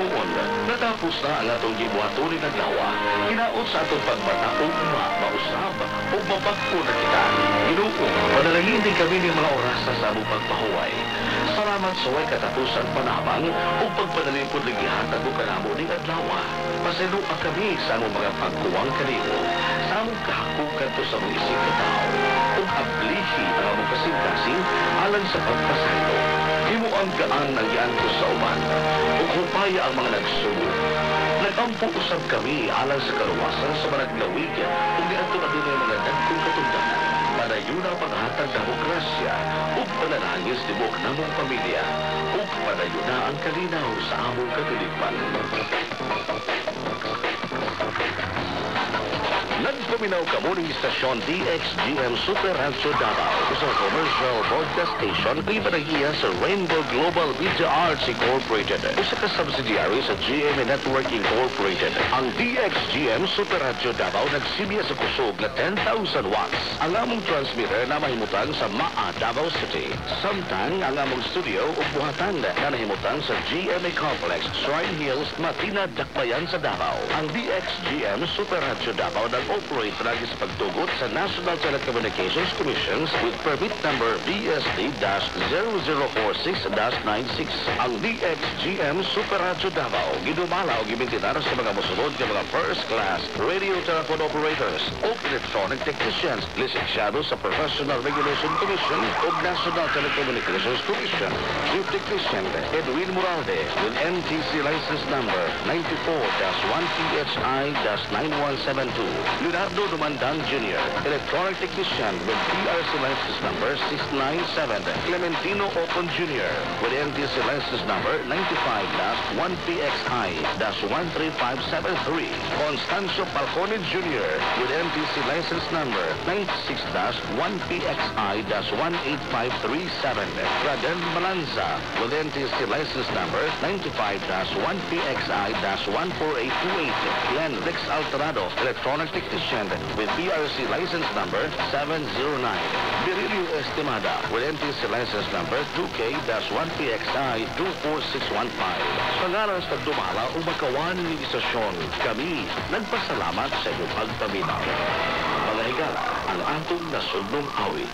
hinuon, natapos na ang atong gibuhaton ni Naglawa. Hinaot sa atong pagbata ugma, mausab, o mapagpo na kita. Hinuon, panalangin din kami ng mga oras sa among pagpahuway. Salamat sa way katapusan panabang o pagpadaling po ligihatag o kanamo ni Adlawa. Pasalua kami sa among mga pagkuwang kanimo, sa among kahakukan to sa among isip katao, o ablihi ang among kasing-kasing alang sa pagpasaylo. Himo ang gaan ng yanto sa uman, o kupaya ang mga nagsubo. Nagampo usab kami alang sa kaluwasan sa mga naglawig, o niadto na din ang mga dagkong katundanan. Padayon ang paghatag demokrasya o pananangis ni buok namong pamilya o padayon na ang kalinaw sa among katilipan. Nagpaminaw ka mo ng istasyon DXGM Super Rancho Davao sa commercial broadcast station ipanagiya sa Rainbow Global Media Arts Incorporated o sa kasubsidiary sa GMA Network Incorporated. Ang DXGM Super Rancho Davao nagsimya sa kusog na 10,000 watts. Ang among transmitter na mahimutan sa Maa, Davao City. Samtang ang among studio o buhatan na nahimutan sa GMA Complex, Shrine Hills, Matina, Dakbayan sa Davao. Ang DXGM Super Rancho Davao operate lagi sa pagtugot sa National Telecommunications Commission with permit number BSD-0046-96. Ang DXGM Super Radio Davao ginumala o gibintinar sa mga musunod ng mga first class radio telephone operators o electronic technicians lisensyado sa Professional Regulation Commission o National Telecommunications Commission. Chief Technician Edwin Moralde with NTC license number 94-1PHI-9172. Leonardo Dumandang Jr., Electronic Technician with PRC license number 697. Clementino Ocon Jr. with NTC license number 95-1PXI-13573. Constancio Falcone Jr. with NTC license number 96-1PXI-18537. Raden Malanza with NTC license number 95-1PXI-14828. Glenn Rex Alterado, Electronic Technician with PRC license number 709. Virilio Estimada with NTC license number 2K-1PXI-24615. Sa ngalan sa dumala o magkawan ng istasyon, kami nagpasalamat sa inyong pagpaminaw. Mga higala, ang atong nasundong awit.